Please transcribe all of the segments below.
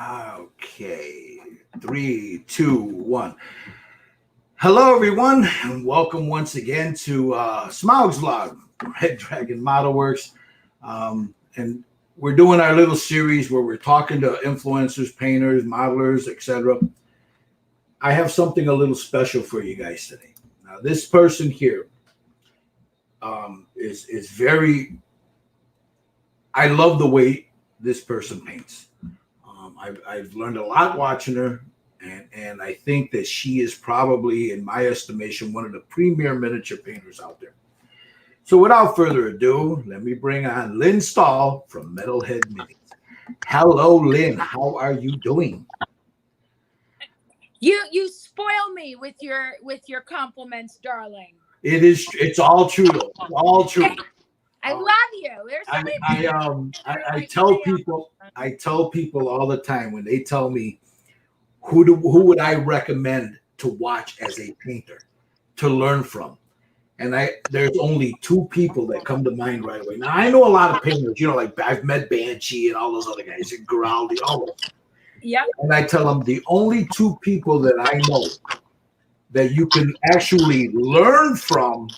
Okay, three, two, one. Hello, everyone, and welcome once again to Smaug's Log, Red Dragon Model Works. And we're doing our little series where we're talking to influencers, painters, modelers, etc. I have something a little special for you guys today. Now, this person here is very. I love the way this person paints. I've learned a lot watching her, and I think that she is probably, in my estimation, one of the premier miniature painters out there. So without further ado, let me bring on Lyn Stahl from Metalhead Minis. Hello, Lynn. How are you doing? You spoil me with your compliments, darling. It's all true though. It's all true. I love you. There's so many I tell people all the time when they tell me who would I recommend to watch as a painter to learn from. And there's only two people that come to mind right away. Now I know a lot of painters, like I've met Banshee and all those other guys, and Giraldi, all of them. Yeah. And I tell them the only two people that I know that you can actually learn from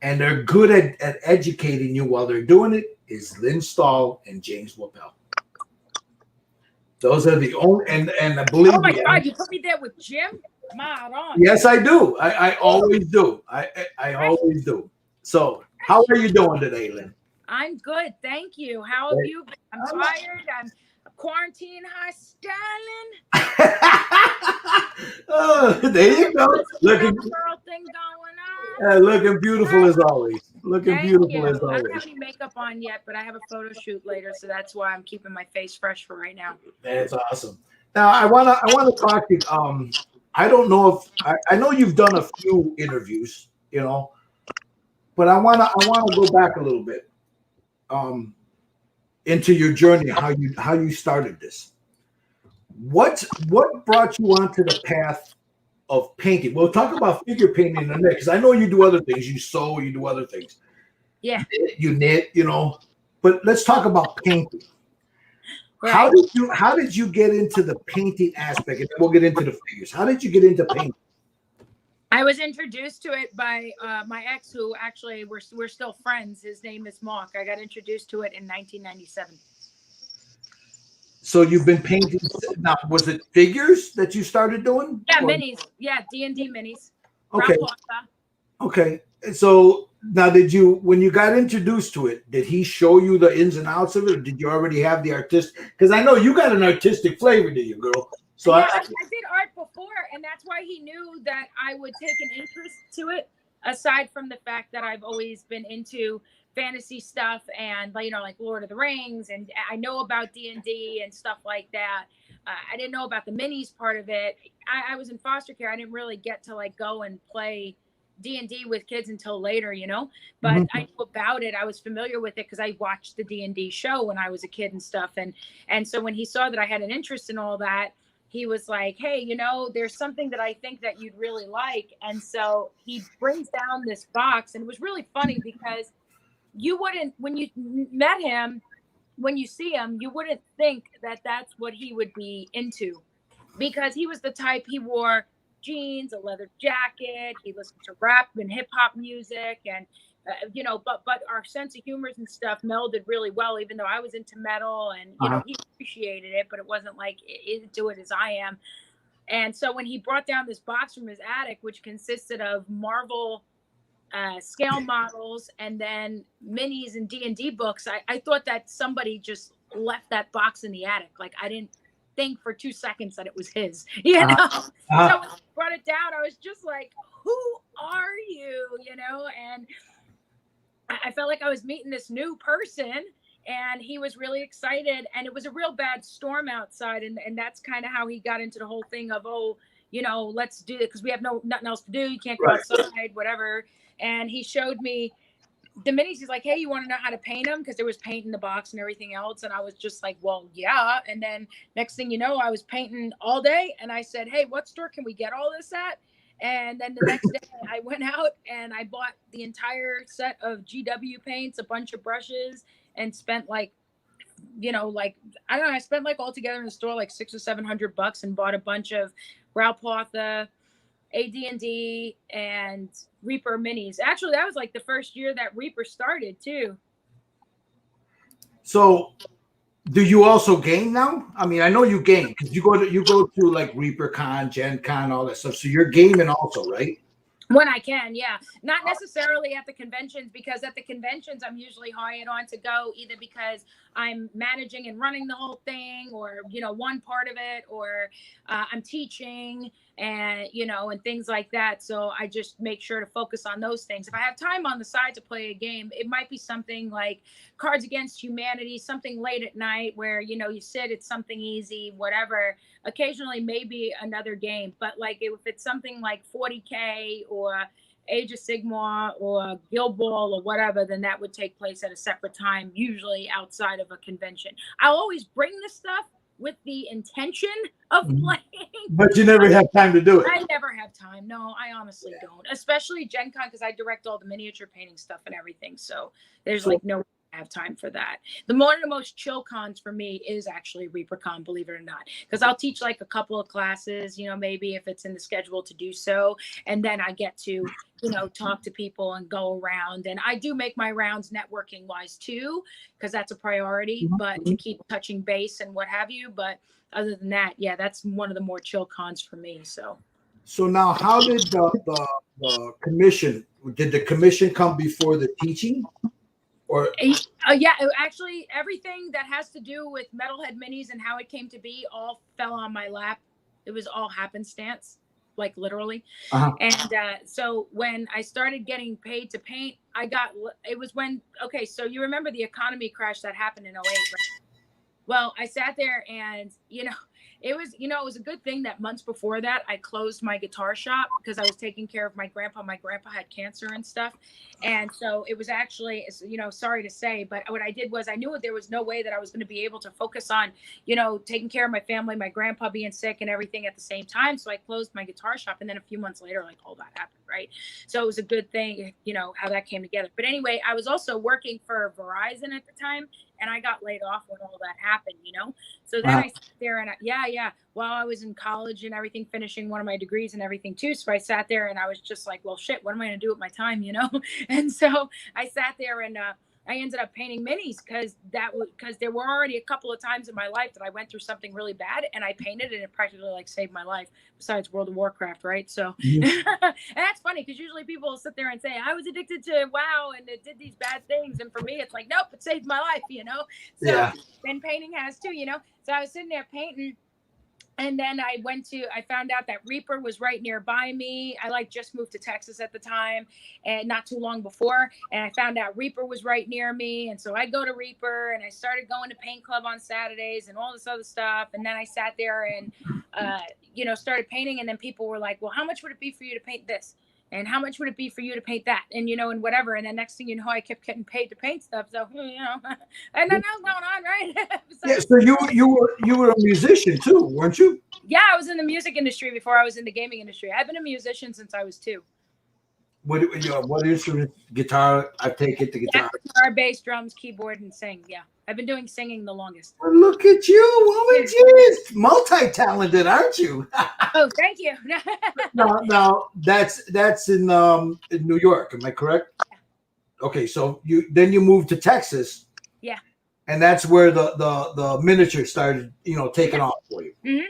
and they're good at educating you while they're doing it is Lyn Stahl and James Wappel. Those are the only and believe me. Oh my God, you put me there with Jim? On. Yes, I do. I always do. I always do. So how are you doing today, Lynn? I'm good, thank you. How have you been? I'm tired. I'm quarantine high styling. Oh, there you go. Looking girl thing going on. Looking beautiful as always. Looking beautiful as always. I don't have any makeup on yet, but I have a photo shoot later, so that's why I'm keeping my face fresh for right now. That's awesome. Now I wanna talk to you. I don't know if I know you've done a few interviews, but I wanna go back a little bit into your journey, how you started this. What brought you onto the path of painting? We'll talk about figure painting in a minute because I know you do other things. You sew, you do other things. Yeah. You knit, But let's talk about painting. Right. How did you get into the painting aspect? And then we'll get into the figures. How did you get into painting? I was introduced to it by my ex, who actually we're still friends. His name is Smaug. I got introduced to it in 1997. So you've been painting now. Was it figures that you started doing? Yeah, minis. Yeah, D&D minis. Okay. Okay. So now, when you got introduced to it, did he show you the ins and outs of it, or did you already have the artistic? Because I know you got an artistic flavor to you, girl. So yeah, I did art before, and that's why he knew that I would take an interest to it. Aside from the fact that I've always been into fantasy stuff and like Lord of the Rings, and I know about D&D and stuff like that. I didn't know about the minis part of it. I was in foster care. I didn't really get to go and play D&D with kids until later, but I knew about it. I was familiar with it because I watched the D&D show when I was a kid and stuff. And so when he saw that I had an interest in all that, he was like, hey, there's something that I think that you'd really like. And so he brings down this box, and it was really funny because you wouldn't, when you met him, when you see him, you wouldn't think that that's what he would be into, because he was the type, he wore jeans, a leather jacket, he listened to rap and hip hop music, and but our sense of humor and stuff melded really well, even though I was into metal, and he appreciated it, but it wasn't like into it as I am. And so when he brought down this box from his attic, which consisted of Marvel scale models and then minis and D&D books, I thought that somebody just left that box in the attic. Like, I didn't think for 2 seconds that it was his, So when he brought it down, I was just like, who are you? And I felt like I was meeting this new person, and he was really excited, and it was a real bad storm outside, and that's kind of how he got into the whole thing of, let's do it because we have nothing else to do. You can't go outside, whatever. And he showed me the minis. He's like, hey, you want to know how to paint them? Because there was paint in the box and everything else. And I was just like, well, yeah. And then next thing you know, I was painting all day. And I said, hey, what store can we get all this at? And then the next day I went out and I bought the entire set of GW paints, a bunch of brushes, and spent like you know, like, I don't know, I spent like altogether in the store like $600 or $700 and bought a bunch of Ralph Partha, AD&D, and Reaper minis. Actually, that was like the first year that Reaper started too. So, do you also game now? I mean, I know you game because you go to like ReaperCon, Gen Con, all that stuff. So you're gaming also, right? When I can, yeah. Not necessarily at the conventions, because at the conventions I'm usually hired on to go either because I'm managing and running the whole thing, or, you know, one part of it, or I'm teaching, and, you know, and things like that. So I just make sure to focus on those things. If I have time on the side to play a game, it might be something like Cards Against Humanity, something late at night where, you know, you sit, it's something easy, whatever. Occasionally maybe another game, but like if it's something like 40K or Age of Sigmar or Guild Ball or whatever, then that would take place at a separate time, usually outside of a convention. I'll always bring the stuff with the intention of playing, but you never have time to do it. I never have time. No, I honestly don't, especially Gen Con, because I direct all the miniature painting stuff and everything, so there's like no have time for that. One of the most chill cons for me is actually ReaperCon, believe it or not, because I'll teach like a couple of classes, you know, maybe if it's in the schedule to do so, and then I get to, you know, talk to people and go around, and I do make my rounds networking wise too, because that's a priority, but to keep touching base and what have you. But other than that, yeah, that's one of the more chill cons for me. So now, how did the commission? Did the commission come before the teaching? Or yeah, actually everything that has to do with Metalhead minis and how it came to be all fell on my lap. It was all happenstance, like literally. And so when I started getting paid to paint, it was when, okay, so you remember the economy crash that happened in 08, right? Well, I sat there and, you know, it was a good thing that months before that I closed my guitar shop because I was taking care of my grandpa. My grandpa had cancer and stuff. And so it was actually, you know, sorry to say, but what I did was I knew there was no way that I was going to be able to focus on, you know, taking care of my family, my grandpa being sick and everything at the same time. So I closed my guitar shop, and then a few months later, like all that happened, right? So it was a good thing, you know, how that came together. But anyway, I was also working for Verizon at the time, and I got laid off when all that happened, you know? So then I sat there and while I was in college and everything, finishing one of my degrees and everything too. So I sat there and I was just like, well, shit, what am I going to do with my time, you know? And so I sat there and I ended up painting minis because there were already a couple of times in my life that I went through something really bad, and I painted, and it practically like saved my life, besides World of Warcraft, right? So and that's funny because usually people will sit there and say I was addicted to WoW and it did these bad things, and for me it's like, nope, it saved my life, you know? So then painting has too, you know? So I was sitting there painting, and then I found out that Reaper was right nearby me. I just moved to Texas at the time, and not too long before. And I found out Reaper was right near me. And so I go to Reaper, and I started going to Paint Club on Saturdays and all this other stuff. And then I sat there and, you know, started painting. And then people were like, well, how much would it be for you to paint this? And how much would it be for you to paint that? And, you know, and whatever. And then next thing you know, I kept getting paid to paint stuff. So, you know, and then that was going on, right? Yeah, so you were a musician too, weren't you? Yeah, I was in the music industry before I was in the gaming industry. I've been a musician since I was 2. What instrument? Guitar, I take it, the guitar. Yeah, guitar, bass, drums, keyboard, and sing. Yeah, I've been doing singing the longest. Well, look at you, woman! You're multi-talented, aren't you? Oh, thank you. Now that's in New York. Am I correct? Yeah. Okay, so you moved to Texas. Yeah. And that's where the miniature started, you know, taking off for you. Mm-hmm.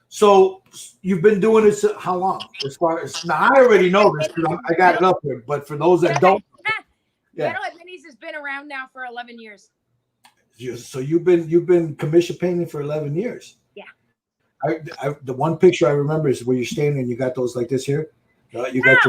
So you've been doing this how long? As far as now, I already know this because I got it up here. But for those that don't, Metalhead Minis has been around now for 11 years. So you've been commission painting for 11 years. Yeah. The one picture I remember is where you're standing and you got those like this here. You got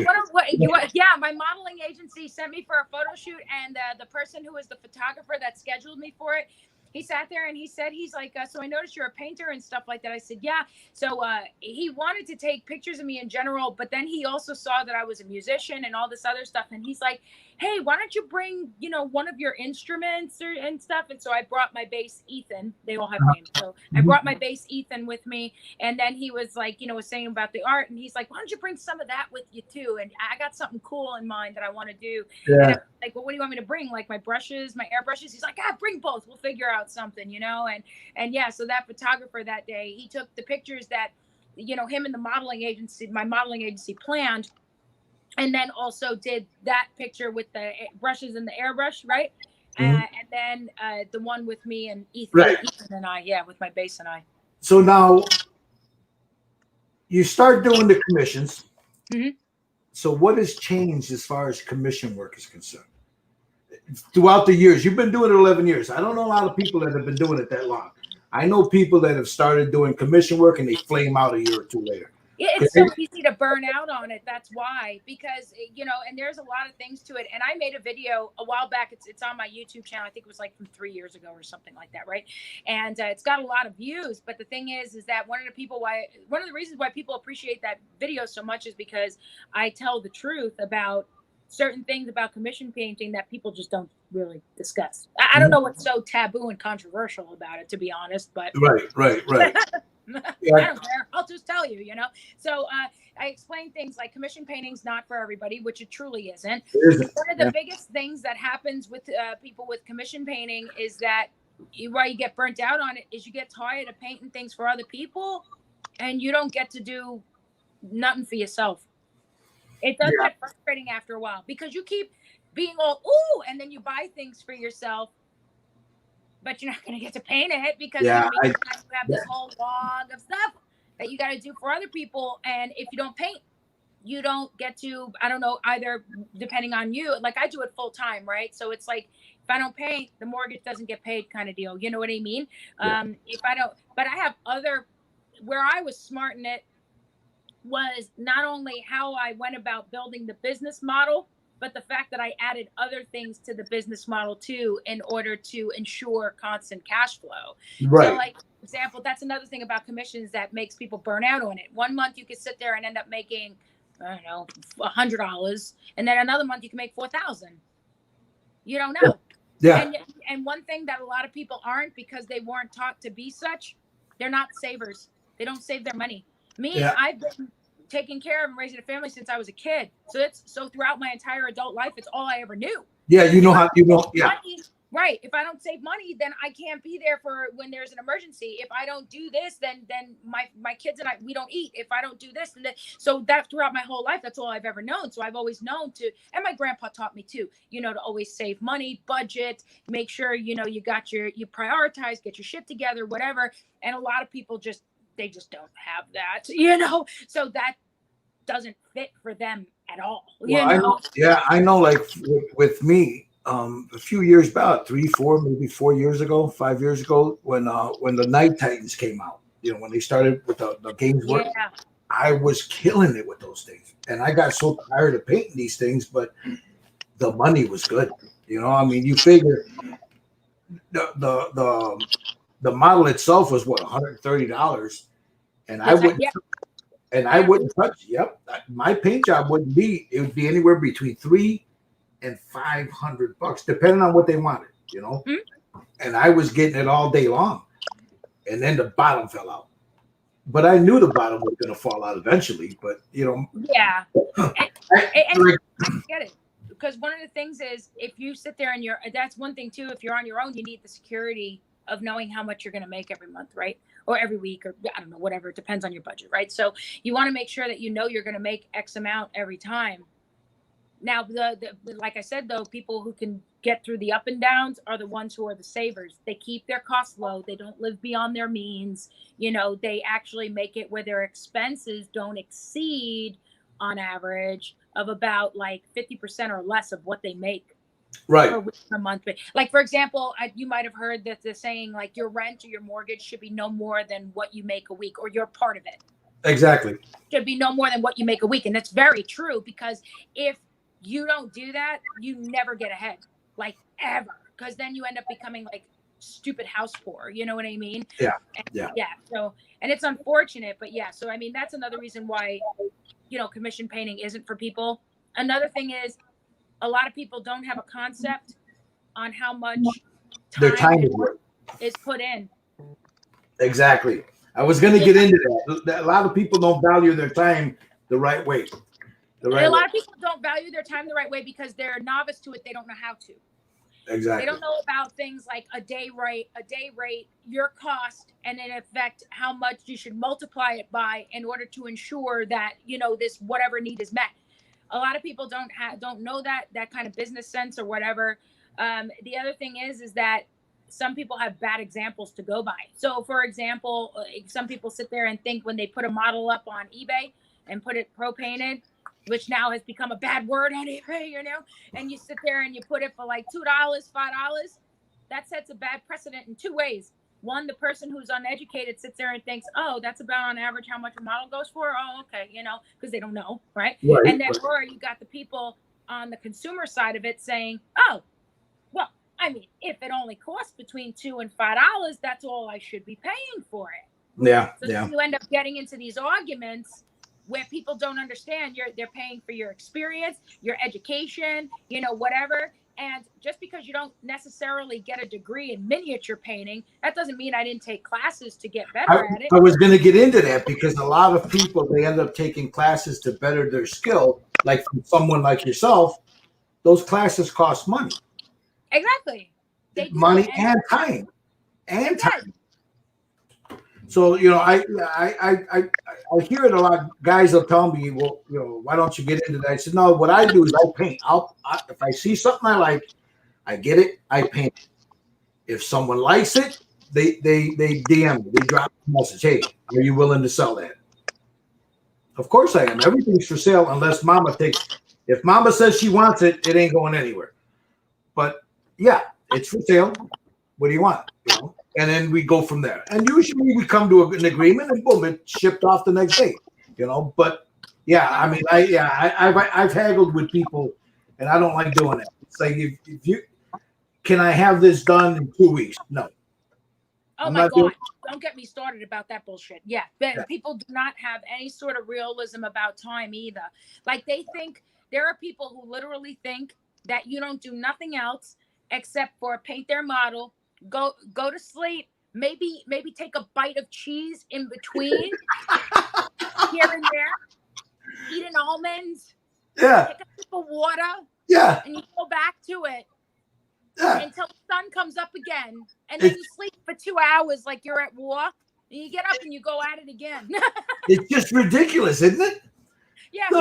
my modeling agency sent me for a photo shoot, and the person who was the photographer that scheduled me for it, he sat there and he said, he's like, so I noticed you're a painter and stuff like that. I said, yeah. So he wanted to take pictures of me in general, but then he also saw that I was a musician and all this other stuff. And he's like, hey, why don't you bring, one of your instruments and stuff? And so I brought my bass Ethan. They all have names. So I brought my bass Ethan with me. And then he was like, was saying about the art. And he's like, why don't you bring some of that with you too? And I got something cool in mind that I want to do. Yeah. And I'm like, well, what do you want me to bring? Like my brushes, my airbrushes? He's like, bring both. We'll figure out something, And yeah, so that photographer that day, he took the pictures that, him and my modeling agency planned, and then also did that picture with the brushes and the airbrush, right? And then the one with me and Ethan and I, with my bass and I. So now you start doing the commissions. So what has changed as far as commission work is concerned? Throughout the years, you've been doing it 11 years. I don't know a lot of people that have been doing it that long. I know people that have started doing commission work and they flame out a year or two later. It's so easy to burn out on it. That's why, because, and there's a lot of things to it. And I made a video a while back. It's on my YouTube channel. I think it was like from 3 years ago or something like that. Right. And it's got a lot of views. But the thing is that one of the reasons why people appreciate that video so much is because I tell the truth about certain things about commission painting that people just don't really discuss. I don't know what's so taboo and controversial about it, to be honest, but right. Yeah. I don't care. I'll just tell you, So I explain things like commission painting's not for everybody, which it truly isn't. One of the biggest things that happens with people with commission painting is that why you get burnt out on it is you get tired of painting things for other people and you don't get to do nothing for yourself. It does get frustrating after a while because you keep being all, ooh, and then you buy things for yourself, but you're not going to get to paint it because you have this whole log of stuff that you got to do for other people. And if you don't paint, you don't get to, I don't know, either depending on you, like I do it full time, right? So it's like, if I don't paint, the mortgage doesn't get paid kind of deal. You know what I mean? If I don't, but I have where I was smart in it was not only how I went about building the business model, but the fact that I added other things to the business model too, in order to ensure constant cash flow. Right. So like, for example, that's another thing about commissions that makes people burn out on it. One month you could sit there and end up making, I don't know, $100. And then another month you can make 4,000. You don't know. Yeah. And one thing that a lot of people aren't, because they weren't taught to be such, they're not savers. They don't save their money. I've been taking care of and raising a family since I was a kid. So throughout my entire adult life, it's all I ever knew. Yeah, Money, right. If I don't save money, then I can't be there for when there's an emergency. If I don't do this, then my kids and we don't eat. If I don't do this, so that throughout my whole life, that's all I've ever known. So I've always known and my grandpa taught me too, to always save money, budget, make sure, you prioritize, get your shit together, whatever. And a lot of people they just don't have that, so that doesn't fit for them at all. I know, like with me, a few years back, 3, 4, maybe 4 years ago, 5 years ago, when the Night Titans came out, when they started with the games work, I was killing it with those things. And I got so tired of painting these things, but the money was good. I mean, you figure the model itself was what, $130. And I wouldn't touch. Yep, my paint job wouldn't be. It would be anywhere between $300 and $500, depending on what they wanted. And I was getting it all day long, and then the bottom fell out. But I knew the bottom was going to fall out eventually. But yeah, I get it. Because one of the things is, if you sit there and that's one thing too. If you're on your own, you need the security of knowing how much you're going to make every month, right? Or every week, or I don't know, whatever. It depends on your budget, right? So you want to make sure that you're going to make X amount every time. Now, like I said, though, people who can get through the up and downs are the ones who are the savers. They keep their costs low. They don't live beyond their means. They actually make it where their expenses don't exceed, on average, of about like 50% or less of what they make. Right. Per week, per month. Like, for example, you might have heard that the saying, like, your rent or your mortgage should be no more than what you make a week, or you're part of it. Exactly. Should be no more than what you make a week. And that's very true, because if you don't do that, you never get ahead, like, ever. Because then you end up becoming like stupid house poor. You know what I mean? Yeah. So, and it's unfortunate, but yeah. So, I mean, that's another reason why, commission painting isn't for people. Another thing is, a lot of people don't have a concept on how much Their time time and is work work. is put in. Exactly. I was going to get into that. A lot of people don't value their time the right way. A lot of people don't value their time the right way because they're a novice to it. They don't know how to. Exactly. They don't know about things like a day rate, your cost, and in effect how much you should multiply it by in order to ensure that this whatever need is met. A lot of people don't know that kind of business sense or whatever. The other thing is that some people have bad examples to go by. So, for example, some people sit there and think when they put a model up on eBay and put it pro painted, which now has become a bad word on eBay, and you sit there and you put it for like $2, $5, that sets a bad precedent in two ways. One, the person who's uneducated sits there and thinks, oh, that's about on average how much a model goes for. Oh, okay, because they don't know, right? And then, or you got the people on the consumer side of it saying, oh, well, I mean, if it only costs between $2 and $5, that's all I should be paying for it. Yeah. So then you end up getting into these arguments where people don't understand they're paying for your experience, your education, whatever. And just because you don't necessarily get a degree in miniature painting, that doesn't mean I didn't take classes to get better at it. I was going to get into that because a lot of people, they end up taking classes to better their skill. Like from someone like yourself, those classes cost money. Exactly. They do. Money and time. So, I hear it a lot. Guys will tell me, well, why don't you get into that? I said, no, what I do is I paint. If I see something I like, I get it, I paint it. If someone likes it, they DM me, they drop a message, hey, are you willing to sell that? Of course I am. Everything's for sale unless Mama takes it. If Mama says she wants it, it ain't going anywhere. But yeah, it's for sale. What do you want? And then we go from there. And usually we come to an agreement, and boom, it's shipped off the next day. But yeah, I mean, I've haggled with people, and I don't like doing it. It's like if you can I have this done in 2 weeks? No. Oh my God! Don't get me started about that bullshit. Yeah, people do not have any sort of realism about time either. Like they think there are people who literally think that you don't do nothing else except for paint their model, go to sleep, maybe take a bite of cheese in between here and there, eat an almond, take a sip of water, and you go back to it until the sun comes up again, and then you sleep for 2 hours like you're at war, and you get up and you go at it again. It's just ridiculous, isn't it? Yeah, no,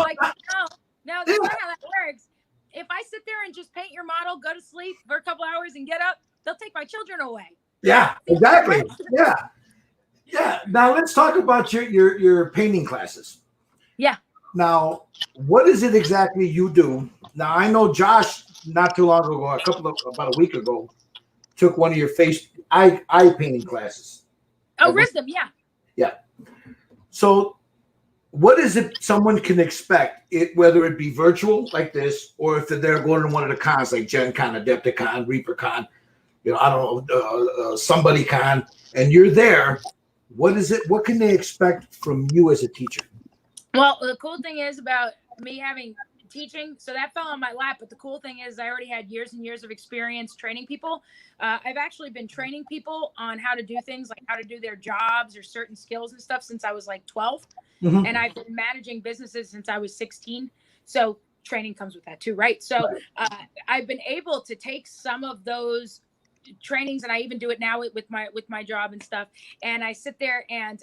no, that's not how that works. If I sit there and just paint your model, go to sleep for a couple hours and get up, they'll take my children away. Yeah, exactly. Yeah. Now let's talk about your painting classes. Yeah. Now, what is it exactly you do? Now, I know Josh, not too long ago, about a week ago, took one of your eye painting classes. Oh, Wisdom, yeah. Yeah. So what is it someone can expect, whether it be virtual like this, or if they're going to one of the cons like Gen Con, Adepticon, ReaperCon, I don't know, somebody con, and you're there, what is it? What can they expect from you as a teacher? Well, the cool thing is about me having teaching, so that fell on my lap, but the cool thing is I already had years and years of experience training people. I've actually been training people on how to do things like how to do their jobs or certain skills and stuff since I was like 12. Mm-hmm. And I've been managing businesses since I was 16. So training comes with that too, right? So I've been able to take some of those trainings, and I even do it now with my job and stuff. And I sit there and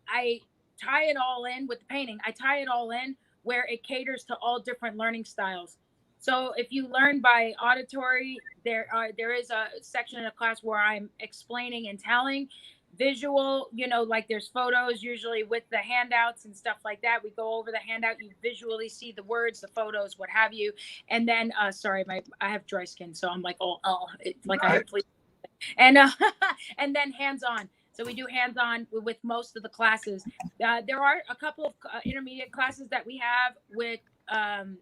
I tie it all in with the painting. I tie it all in where it caters to all different learning styles. So if you learn by auditory, there is a section in a class where I'm explaining and telling. Visual, like there's photos usually with the handouts and stuff like that. We go over the handout, you visually see the words, the photos, what have you. And then, sorry, I have dry skin, so I'm like, it's like I have fleas. And and then hands-on. So we do hands-on with most of the classes. There are a couple of intermediate classes that we have with I'm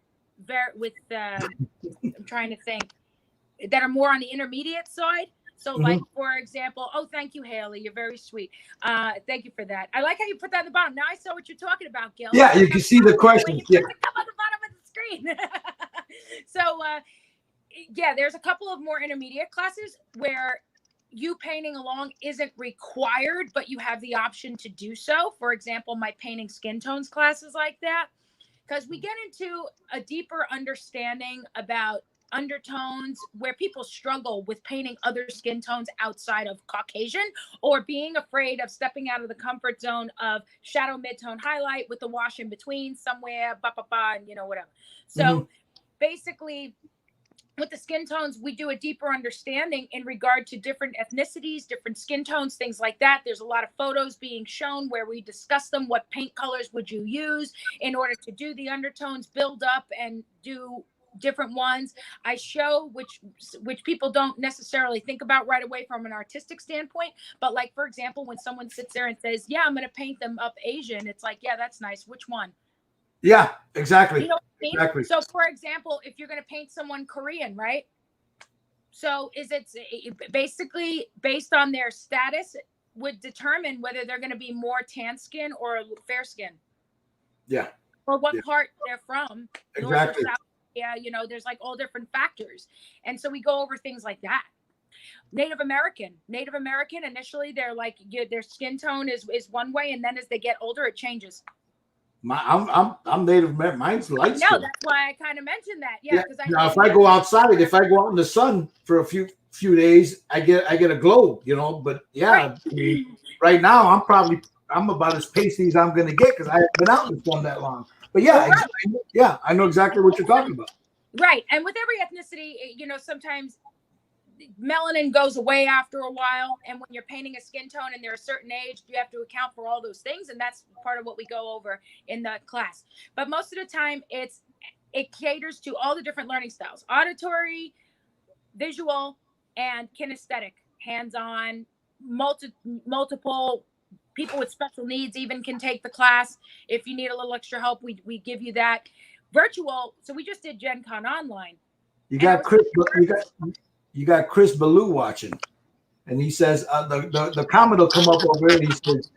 trying to think, that are more on the intermediate side. So like, for example, thank you, Haley. You're very sweet. Thank you for that. I like how you put that at the bottom. Now I saw what you're talking about, Gil. Yeah, you can see the questions. Yeah. Come on the bottom of the screen. So, yeah, there's a couple of more intermediate classes where you painting along isn't required, but you have the option to do so. For example, my painting skin tones classes like that, because we get into a deeper understanding about undertones where people struggle with painting other skin tones outside of Caucasian, or being afraid of stepping out of the comfort zone of shadow midtone highlight with the wash in between somewhere, and whatever. So basically, with the skin tones, we do a deeper understanding in regard to different ethnicities, different skin tones, things like that. There's a lot of photos being shown where we discuss them. What paint colors would you use in order to do the undertones, build up and do different ones? I show which people don't necessarily think about right away from an artistic standpoint. But like, for example, when someone sits there and says, yeah, I'm going to paint them up Asian, it's like, yeah, that's nice. Which one? Yeah, exactly. You know what I mean? Exactly. So, for example, if you're going to paint someone Korean, right? So, is it basically based on their status would determine whether they're going to be more tan skin or fair skin? Yeah. Or what part they're from? Exactly. North or south? Yeah, there's like all different factors, and so we go over things like that. Native American, initially they're like their skin tone is one way, and then as they get older, it changes. I'm Native American. Mine's light skin. No, that's why I kind of mentioned that. Yeah, because now if I go outside, if I go out in the sun for a few days, I get a glow, But yeah, right now I'm about as pasty as I'm gonna get because I haven't been out in the sun that long. But yeah, I know exactly what you're talking about. Right, and with every ethnicity, sometimes melanin goes away after a while, and when you're painting a skin tone and they're a certain age, you have to account for all those things, and that's part of what we go over in the class. But most of the time it caters to all the different learning styles: auditory, visual, and kinesthetic, hands-on. Multiple people with special needs even can take the class. If you need a little extra help, we give you that. Virtual, so we just did Gen Con online. You got Chris Ballou watching, and he says the comment will come up over here. And he says,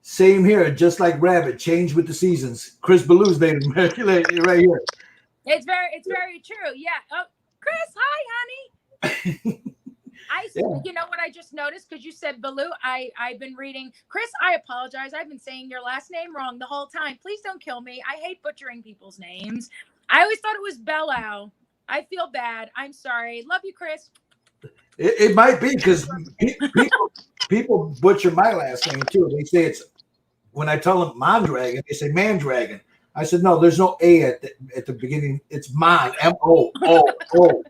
"Same here, just like Rabbit, change with the seasons." Chris Ballou's Native American right here. It's very true. Yeah. Oh, Chris, hi, honey. You know what I just noticed, because you said Ballou. I've been reading. Chris, I apologize. I've been saying your last name wrong the whole time. Please don't kill me. I hate butchering people's names. I always thought it was Bellau. I feel bad. I'm sorry. Love you, Chris. It might be because people butcher my last name too. They say it's, when I tell them Mondragon, they say Mandragon. I said, no, there's no A at the beginning. It's Mon, M-O-O-O.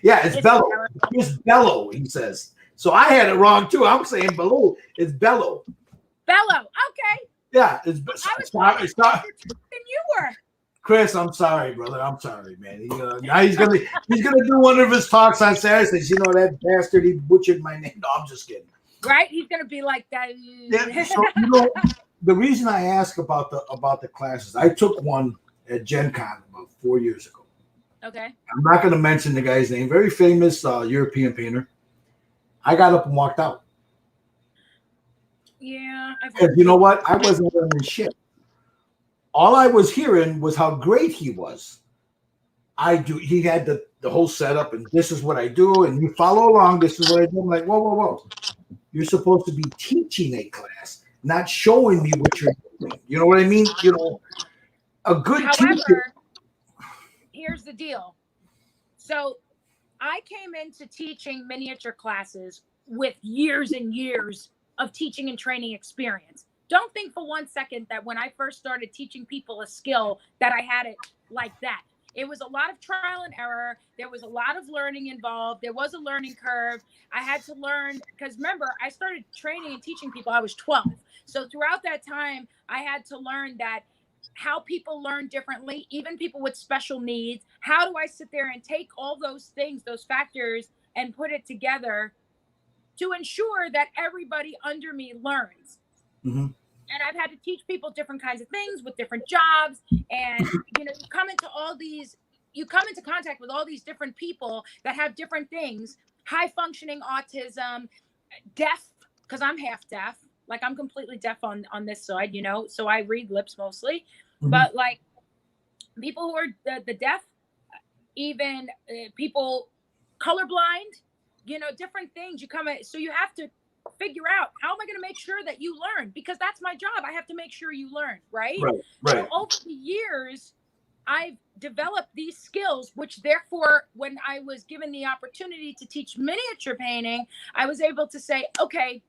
Yeah, it's Bello. It's Bello, he says. So I had it wrong too. I'm saying Ballou. It's Bello. Bello. Okay. Yeah, it's sorry. Than you were. Chris, I'm sorry, brother. I'm sorry, man. Now he's gonna do one of his talks on Saturday. Says, that bastard, he butchered my name. No, I'm just kidding. Right? He's gonna be like that. Yeah. So the reason I ask about the classes, I took one at Gen Con about 4 years ago. Okay. I'm not going to mention the guy's name. Very famous European painter. I got up and walked out. Yeah. You know what? I wasn't learning shit. All I was hearing was how great he was. He had the whole setup, and this is what I do, and you follow along. This is what I do. I'm like, whoa. You're supposed to be teaching a class, not showing me what you're doing. You know what I mean? A good teacher. Here's the deal. So I came into teaching miniature classes with years and years of teaching and training experience. Don't think for 1 second that when I first started teaching people a skill that I had it like that. It was a lot of trial and error. There was a lot of learning involved. There was a learning curve. I had to learn, because remember, I started training and teaching people, I was 12. So throughout that time, I had to learn that how people learn differently, even people with special needs. How do I sit there and take all those things, those factors, and put it together to ensure that everybody under me learns? Mm-hmm. And I've had to teach people different kinds of things with different jobs. And, you come into contact with all these different people that have different things: high functioning autism, deaf, because I'm half deaf. Like, I'm completely deaf on this side, so I read lips mostly. Mm-hmm. But like people who are the deaf, even people colorblind, different things. So you have to figure out, how am I going to make sure that you learn? Because that's my job. I have to make sure you learn, right? Right. So over the years, I've developed these skills, which therefore, when I was given the opportunity to teach miniature painting, I was able to say, okay,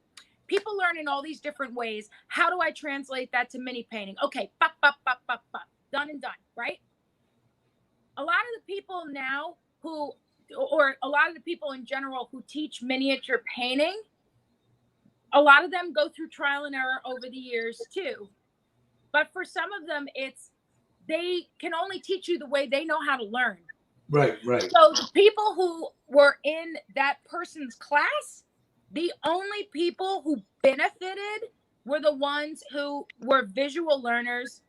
people learn in all these different ways. How do I translate that to mini painting? Okay, pop, pop, pop, pop, pop, done and done, right? A lot of the people now or a lot of the people in general who teach miniature painting, a lot of them go through trial and error over the years too. But for some of them, they can only teach you the way they know how to learn. Right. So the people who were in that person's class, the only people who benefited were the ones who were visual learners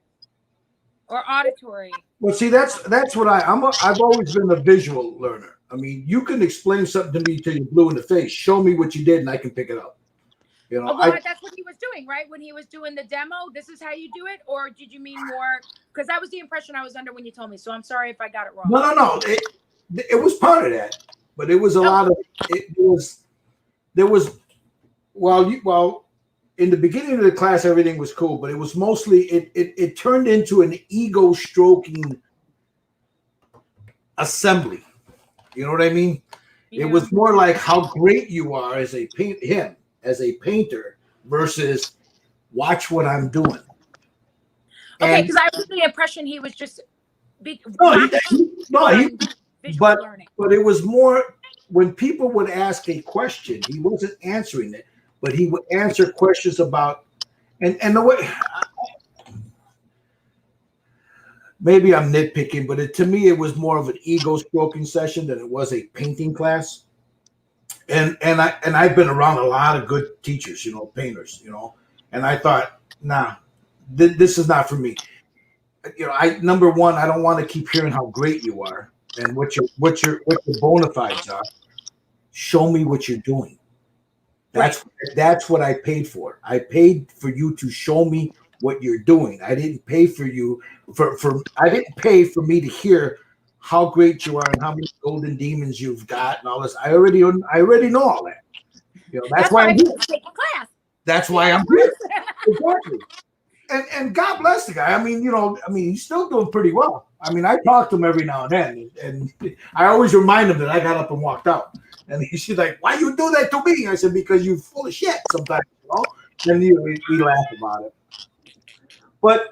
or auditory. Well, see, that's what I've always been a visual learner. I mean, you can explain something to me till you're blue in the face. Show me what you did, and I can pick it up. That's what he was doing, right? When he was doing the demo, this is how you do it, or did you mean more? Because that was the impression I was under when you told me. So I'm sorry if I got it wrong. No. It was part of that, but it was a lot of it. There was while in the beginning of the class everything was cool, but it was mostly it turned into an ego stroking assembly. You know what I mean? Yeah. It was more like how great you are as a painter versus watch what I'm doing. Okay, because I was the impression he was just but it was more when people would ask a question, he wasn't answering it, but he would answer questions about and the way maybe I'm nitpicking, but to me it was more of an ego stroking session than it was a painting class. And I've been around a lot of good teachers, painters, and I thought, nah, this is not for me. Number one, I don't want to keep hearing how great you are and what your bona fides are. Show me what you're doing. That's what I paid for. I paid for you to show me what you're doing. I didn't pay for you I didn't pay for me to hear how great you are and how many golden demons you've got and all this. I already know all that. That's why I'm here. Class. That's why I'm here. Exactly. And God bless the guy. I mean, he's still doing pretty well. I mean, I talk to him every now and then, and I always remind him that I got up and walked out. And she's like, "Why you do that to me?" I said, "Because you're full of shit sometimes." And we laugh about it. But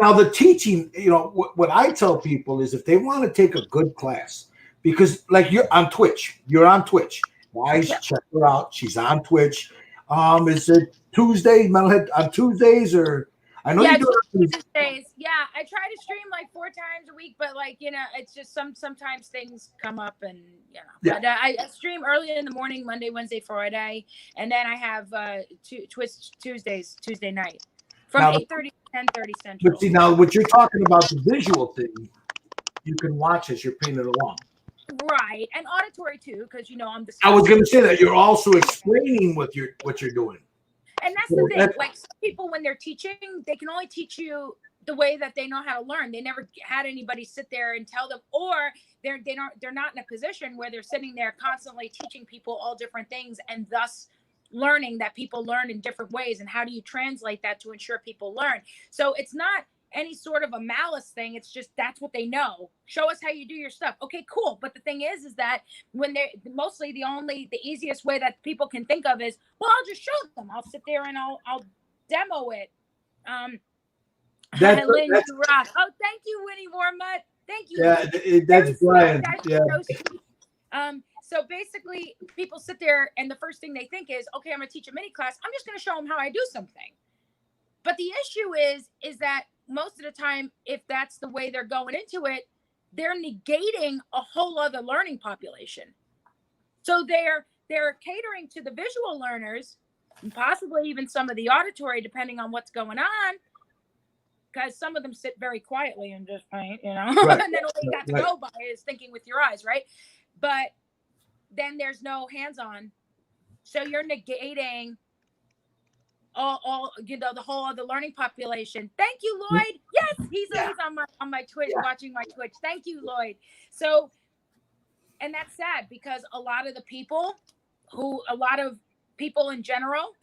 now the teaching, what I tell people is if they want to take a good class, because like you're on Twitch. Guys, check her out. She's on Twitch. Is it Tuesday, Metalhead on Tuesdays or? I know you do it Tuesdays. Yeah, I try to stream like 4 times a week, but it's just sometimes things come up and Yeah. But I stream early in the morning, Monday, Wednesday, Friday, and then I have Twitch Tuesday night from 8:30 to 10:30 Central. But see, now what you're talking about, the visual thing, you can watch as you're painting along. Right, and auditory too, because I'm the. I was going to say that you're also explaining what you're doing. And that's the thing. Like some people, when they're teaching, they can only teach you the way that they know how to learn. They never had anybody sit there and tell them, or they're not in a position where they're sitting there constantly teaching people all different things, and thus learning that people learn in different ways. And how do you translate that to ensure people learn? So it's not any sort of a malice thing. It's just that's what they know. Show us how you do your stuff. Okay, cool. But the thing is that when they're mostly the easiest way that people can think of is, well, I'll just show them. I'll sit there and I'll demo it. Lynn, you rock. Oh, thank you, Winnie Warmutt. Thank you. Yeah, that's Brian. Yeah. So basically, people sit there and the first thing they think is, okay, I'm going to teach a mini class. I'm just going to show them how I do something. But the issue is that most of the time, if that's the way they're going into it, they're negating a whole other learning population. So they're catering to the visual learners, and possibly even some of the auditory, depending on what's going on, because some of them sit very quietly and just paint, right. And then all you got to go by is thinking with your eyes, right? But then there's no hands-on. So you're negating all the whole other learning population. Thank you, Lloyd. Yes, he's Yeah. always on my Twitch, Yeah. watching my Twitch. Thank you, Lloyd. So, and that's sad because a lot of people in general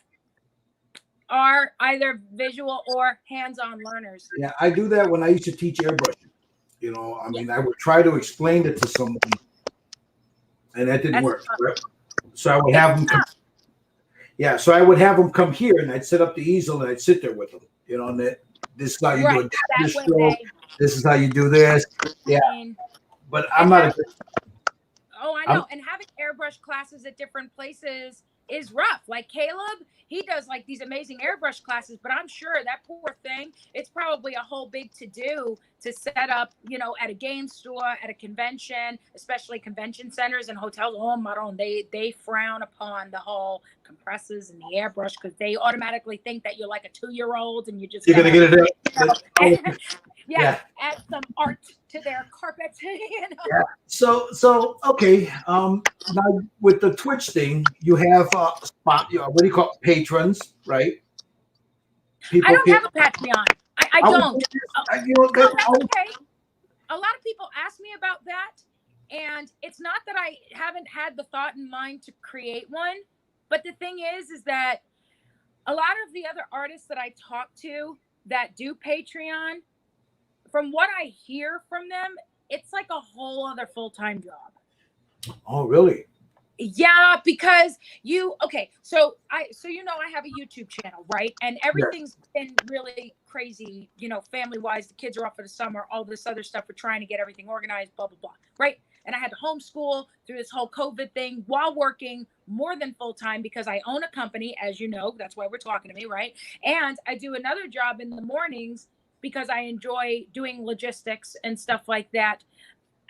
are either visual or hands-on learners. Yeah, I do that when I used to teach airbrushing. You know, I mean, I would try to explain it to someone, and that didn't work. Right? So I would have them come. Yeah, so I would have them come here, and I'd set up the easel, and I'd sit there with them. You know, and this is how you do it. This is how you do this. Yeah, but I'm not. Oh, I know. And having airbrush classes at different places is rough. Like Caleb, he does like these amazing airbrush classes, but I'm sure that poor thing, it's probably a whole big to do to set up, at a game store, at a convention, especially convention centers and hotels. Oh, Maron, they frown upon the whole compresses and the airbrush because they automatically think that you're like a 2-year-old and you're gonna get it out. Yeah, add some art to their carpet. Yeah. So okay. Now with the Twitch thing, you have what do you call it? Patrons, right? People I don't have a Patreon. I don't. That's okay. A lot of people ask me about that, and it's not that I haven't had the thought in mind to create one, but the thing is that a lot of the other artists that I talk to that do Patreon, from what I hear from them, it's like a whole other full-time job. Oh, really? Yeah, because so I have a YouTube channel, right? And everything's been really crazy, family-wise. The kids are off for the summer, all this other stuff. We're trying to get everything organized, blah, blah, blah, right? And I had to homeschool through this whole COVID thing while working more than full-time because I own a company, as you know. That's why we're talking to me, right? And I do another job in the mornings because I enjoy doing logistics and stuff like that.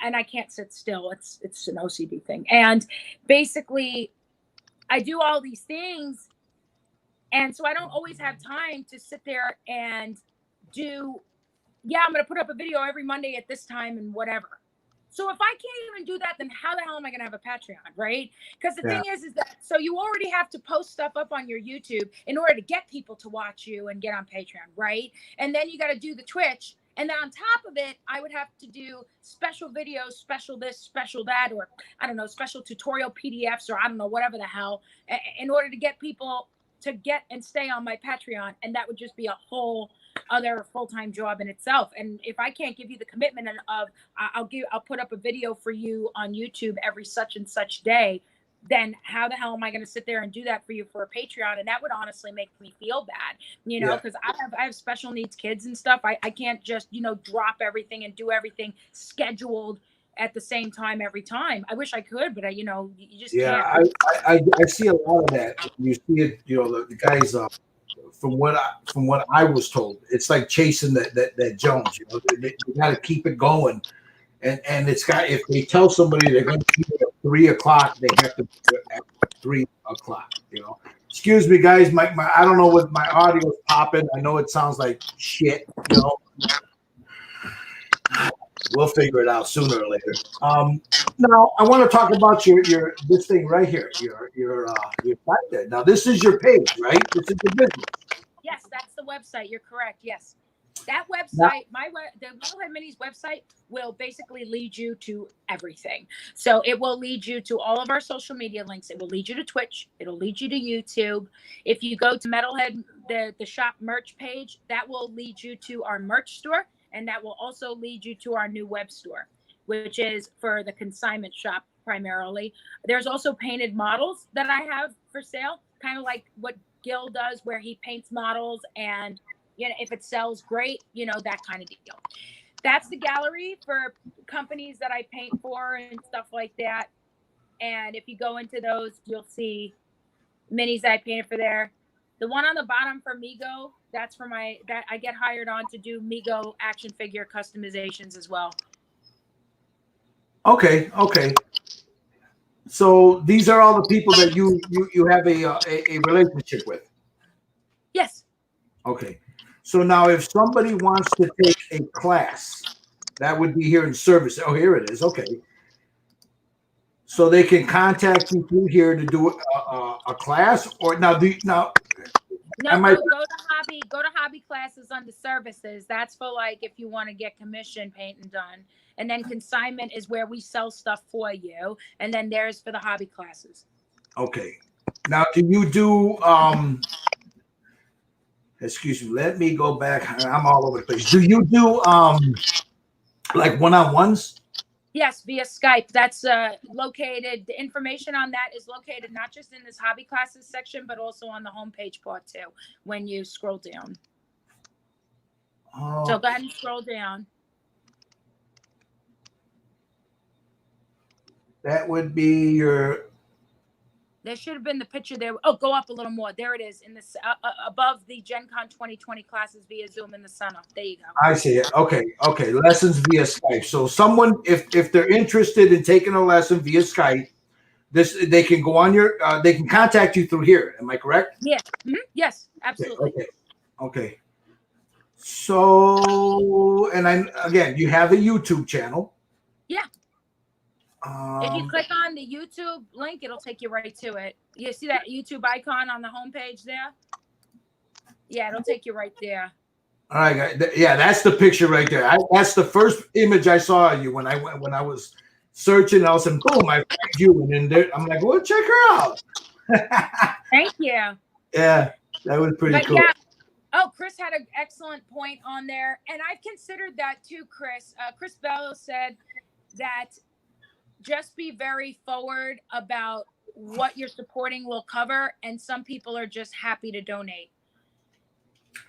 And I can't sit still. It's an OCD thing. And basically, I do all these things. And so I don't always have time to sit there and I'm going to put up a video every Monday at this time and whatever. So if I can't even do that, then how the hell am I going to have a Patreon, right? Because the thing is that, so you already have to post stuff up on your YouTube in order to get people to watch you and get on Patreon, right? And then you got to do the Twitch. And then on top of it, I would have to do special videos, special this, special that, or I don't know, special tutorial PDFs, or I don't know, whatever the hell, in order to get people to get and stay on my Patreon. And that would just be a whole other full-time job in itself. And if I can't give you the commitment of I'll put up a video for you on YouTube every such and such day, then how the hell am I going to sit there and do that for you for a Patreon? And that would honestly make me feel bad, because I have special needs kids and stuff. I can't just, drop everything and do everything scheduled at the same time every time. I wish I could, but you just can't. I see a lot of that. You see it, the guys, from what I was told, it's like chasing that Jones, they got to keep it going. And it's got, if they tell somebody they're going to keep it at 3 o'clock, they have to do it at 3 o'clock. Excuse me, guys. My I don't know what my audio is popping. I know it sounds like shit. We'll figure it out sooner or later. Now I want to talk about your this thing right here. Your site there. Now this is your page, right? This is your business. Yes, that's the website. You're correct. Yes. That website, the Metalhead Minis website will basically lead you to everything. So it will lead you to all of our social media links. It will lead you to Twitch. It'll lead you to YouTube. If you go to Metalhead, the shop merch page, that will lead you to our merch store. And that will also lead you to our new web store, which is for the consignment shop primarily. There's also painted models that I have for sale, kind of like what Gil does, where he paints models and if it sells, great, that kind of deal. That's the gallery for companies that I paint for and stuff like that. And if you go into those, you'll see minis that I painted for there. The one on the bottom for Mego, that's for that I get hired on to do Mego action figure customizations as well. Okay. So these are all the people that you have a relationship with. Yes. Okay. So now if somebody wants to take a class, that would be here in service. Oh, here it is. Okay. So they can contact you through here to do a class, or now No, go to hobby classes under services. That's for like if you want to get commission painting done. And then consignment is where we sell stuff for you. And then there's for the hobby classes. Okay. Now, do you do excuse me, let me go back. I'm all over the place. Do you do like one-on-ones? Yes, via Skype. That's located. The information on that is located not just in this hobby classes section, but also on the homepage part too, when you scroll down. Oh. So go ahead and scroll down. That would be your. There should have been the picture there. Oh, go up a little more. There it is in this above the Gen Con 2020 classes via Zoom in the center. There you go. I see it. Okay. Okay. Lessons via Skype. So someone, if they're interested in taking a lesson via Skype, they can go on your they can contact you through here. Am I correct? Yeah. Mm-hmm. Yes, absolutely. Okay. Okay. So, and again, you have a YouTube channel. Yeah. If you click on the YouTube link, it'll take you right to it. You see that YouTube icon on the homepage there? Yeah, it'll take you right there. All right, guys. Yeah, that's the picture right there. That's the first image I saw of you when I was searching. All of a sudden, boom! I found you, and then there, I'm like, "Well, check her out." Thank you. Yeah, that was pretty cool. Yeah. Oh, Chris had an excellent point on there, and I've considered that too, Chris. Chris Bello said that just be very forward about what you're supporting will cover, and some people are just happy to donate.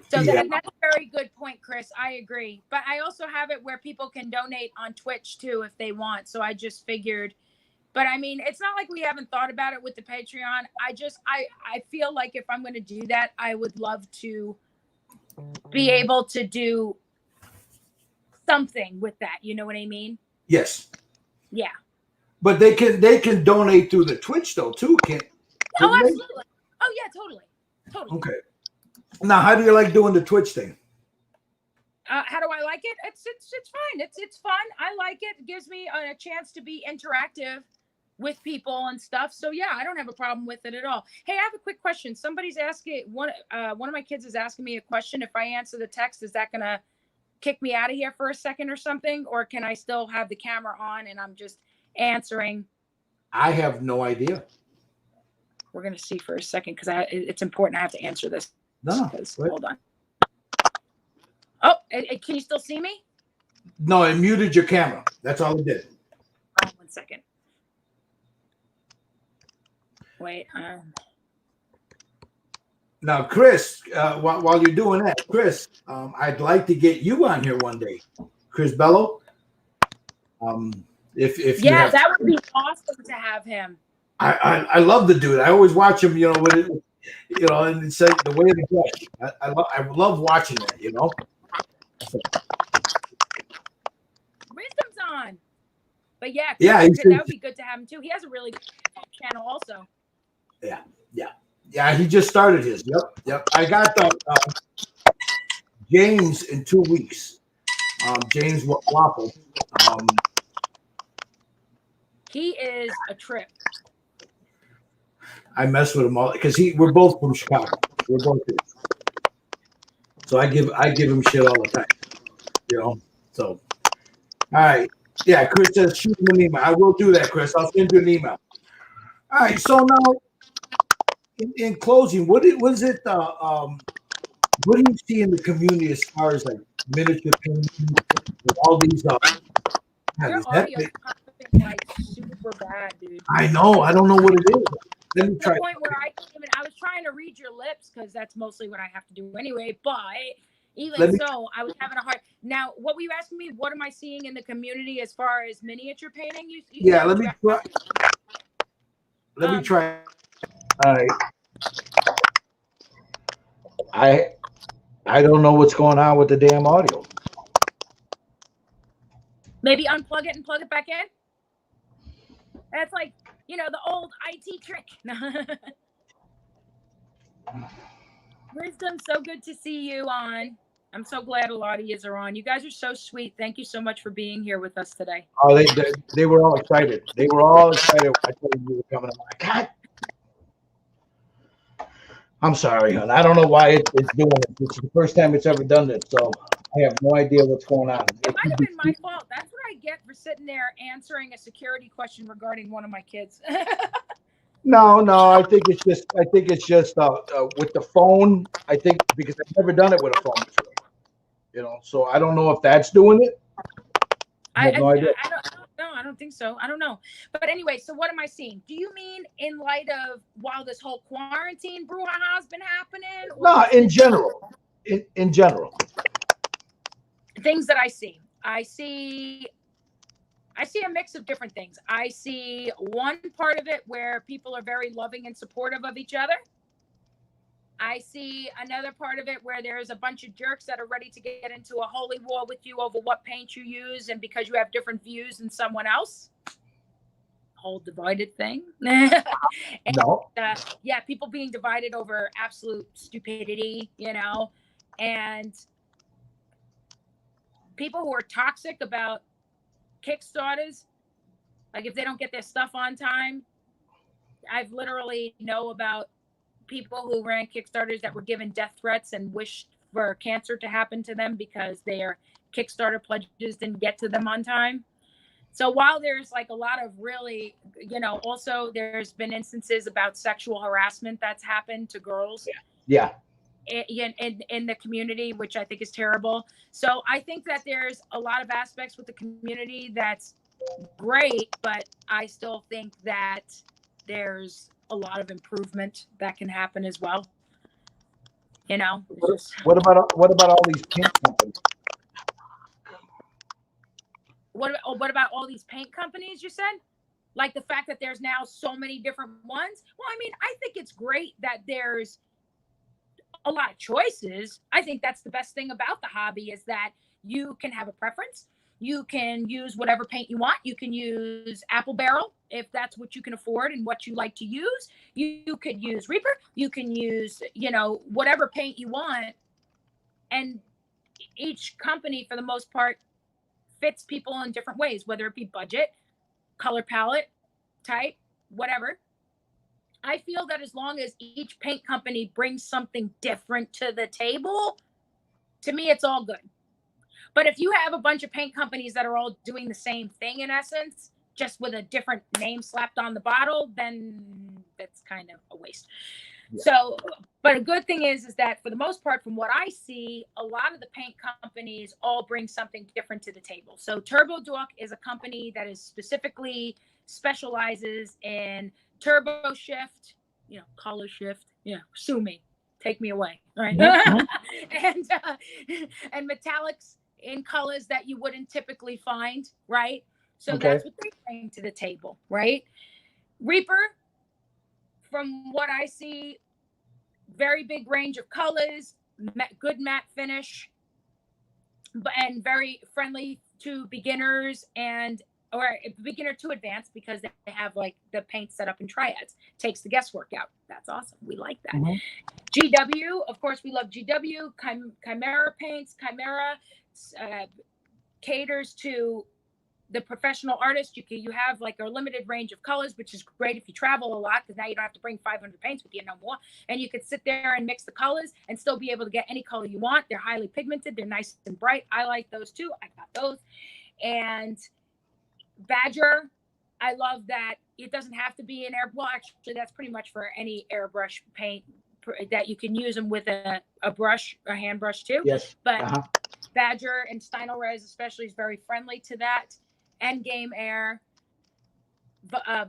So that's a very good point, Chris. I agree. But I also have it where people can donate on Twitch too if they want. So I just figured, but I mean, it's not like we haven't thought about it with the Patreon. I feel like if I'm going to do that, I would love to be able to do something with that. You know what I mean? Yes. Yeah. But they can donate through the Twitch though too, can't? Oh, absolutely. Oh yeah, totally. Okay. Now, how do you like doing the Twitch thing? How do I like it? It's fine. It's fun. I like it. It gives me a chance to be interactive with people and stuff. So yeah, I don't have a problem with it at all. Hey, I have a quick question. Somebody's asking one of my kids is asking me a question. If I answer the text, is that gonna kick me out of here for a second or something, or can I still have the camera on and I'm just answering? I have no idea. We're gonna see for a second because it's important. I have to answer this. No, hold on. Oh, can you still see me? No, it muted your camera. That's all it did. Oh, 1 second. Wait. Now, Chris, while you're doing that, Chris, I'd like to get you on here one day, Chris Bello. If yeah, that would be awesome to have him. I love the dude. I always watch him. You know, and it's like the way they go. I love watching that. You know. Wisdom's on, but yeah, yeah, that would be good to have him too. He has a really good channel also. Yeah. He just started his. Yep. I got James in 2 weeks. James Waffle. He is a trip. I mess with him all because we're both from Chicago. We're both here. So I give him shit all the time. You know. So all right. Yeah, Chris says shoot him an email. I will do that, Chris. I'll send you an email. All right. So now in closing, what is it what do you see in the community as far as like miniature painting with all these your audio's popping like super bad, dude. I know. I don't know what it is. Let me try. The point where I was trying to read your lips because that's mostly what I have to do anyway. But even so, I was having a hard. Now, what were you asking me? What am I seeing in the community as far as miniature painting? Yeah, let me try. Let me try. All right. I don't know what's going on with the damn audio. Maybe unplug it and plug it back in. That's like, the old IT trick. Wisdom, so good to see you on. I'm so glad a lot of yous are on. You guys are so sweet. Thank you so much for being here with us today. Oh, they were all excited. They were all excited when I told them you were coming on. God. I'm sorry, hon. I don't know why it's doing it. It's the first time it's ever done this, so I have no idea what's going on. It might have been my fault. That's what I get for sitting there answering a security question regarding one of my kids. No, I think it's just with the phone. I think because I've never done it with a phone before, so I don't know if that's doing it. I have no idea. I don't think so. I don't know. But anyway, so what am I seeing? Do you mean in light of while this whole quarantine brouhaha has been happening? No, in general. In general. Things that I see. I see a mix of different things. I see one part of it where people are very loving and supportive of each other. I see another part of it where there's a bunch of jerks that are ready to get into a holy war with you over what paint you use and because you have different views than someone else. Whole divided thing. And, no. Yeah, people being divided over absolute stupidity, and people who are toxic about Kickstarters, like if they don't get their stuff on time. I've literally know about people who ran Kickstarters that were given death threats and wished for cancer to happen to them because their Kickstarter pledges didn't get to them on time. So while there's like a lot of really, also there's been instances about sexual harassment that's happened to girls. Yeah. In the community, which I think is terrible. So I think that there's a lot of aspects with the community that's great, but I still think that there's a lot of improvement that can happen as well. What about all these paint companies? What about all these paint companies you said? Like the fact that there's now so many different ones? Well, I mean, I think it's great that there's a lot of choices. I think that's the best thing about the hobby is that you can have a preference. You can use whatever paint you want. You can use Apple Barrel if that's what you can afford and what you like to use. You could use Reaper. You can use, whatever paint you want. And each company, for the most part, fits people in different ways, whether it be budget, color palette, type, whatever. I feel that as long as each paint company brings something different to the table, to me, it's all good. But if you have a bunch of paint companies that are all doing the same thing in essence, just with a different name slapped on the bottle, then that's kind of a waste. Yeah. So, but a good thing is that for the most part, from what I see, a lot of the paint companies all bring something different to the table. So Turbo Dork is a company that is specifically specializes in turbo shift, color shift, sue me, take me away, right? Mm-hmm. and metallics in colors that you wouldn't typically find, right? So That's what they bring to the table, right? Reaper, from what I see, very big range of colors, good matte finish, and very friendly to beginners or beginner to advanced because they have like the paint set up in triads. Takes the guesswork out. That's awesome. We like that. Mm-hmm. GW, of course, we love GW. Chimera Paints. Chimera caters to the professional artist. You have like a limited range of colors, which is great if you travel a lot because now you don't have to bring 500 paints with you no more. And you could sit there and mix the colors and still be able to get any color you want. They're highly pigmented. They're nice and bright. I like those too. I got those. And Badger, I love that it doesn't have to be an well, actually, that's pretty much for any airbrush paint that you can use them with a brush, a hand brush too. Yes. But Badger and Stynylrez especially is very friendly to that. Endgame Air.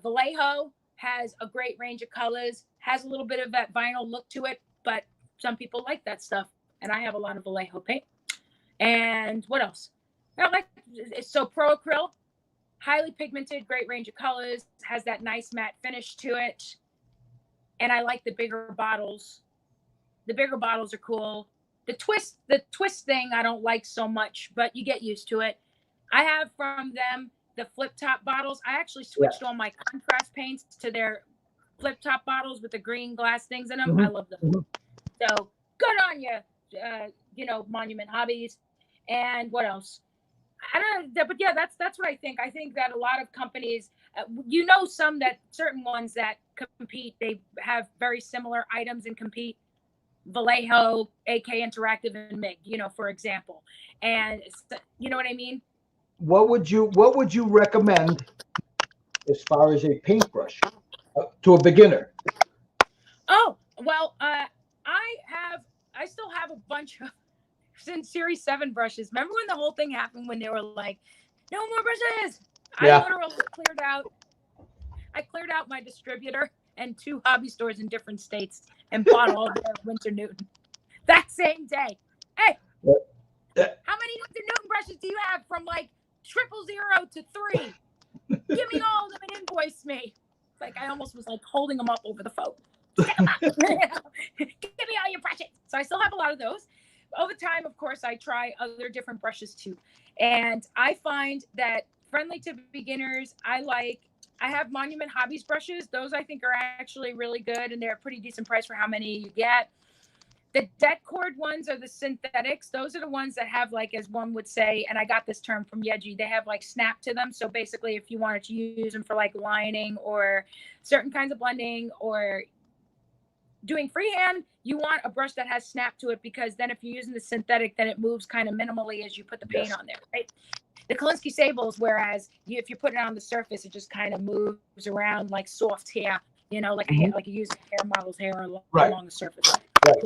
Vallejo has a great range of colors, has a little bit of that vinyl look to it, but some people like that stuff. And I have a lot of Vallejo paint. And what else? So Pro Acryl, highly pigmented, great range of colors, has that nice matte finish to it. And I like the bigger bottles. The bigger bottles are cool. The twist thing I don't like so much, but you get used to it. I have from them the flip top bottles. I actually switched all my contrast paints to their flip top bottles with the green glass things in them. Mm-hmm. I love them. Mm-hmm. So good on you, Monument Hobbies. And what else? I don't know, but yeah, that's what I think. I think that a lot of companies You know, some that certain ones that compete, they have very similar items and compete. Vallejo, AK Interactive, and MIG, you know, for example. And you know what I mean? What would you recommend as far as a paintbrush to a beginner? Oh, well, I still have a bunch of since Series 7 brushes. Remember when the whole thing happened when they were like, no more brushes? Yeah. I literally cleared out my distributor and 2 hobby stores in different states and bought all their Winter Newton that same day. Hey, how many Winter Newton brushes do you have from like 000 to 3? Give me all of them and invoice me. It's like I almost was like holding them up over the phone. Give me all your brushes. So I still have a lot of those. Over time, of course, I try other different brushes too. And I find that friendly to beginners, I have Monument Hobbies brushes. Those I think are actually really good, and they're a pretty decent price for how many you get. The deck cord ones are the synthetics. Those are the ones that have, like, as one would say, and I got this term from Yeji, they have like snap to them. So basically, if you wanted to use them for like lining or certain kinds of blending or doing freehand, you want a brush that has snap to it, because then if you're using the synthetic, then it moves kind of minimally as you put the paint on there, right? The Kolinsky Sables, whereas if you put it on the surface, it just kind of moves around like soft hair, you know, like like you use a hair model's hair along the surface. Right.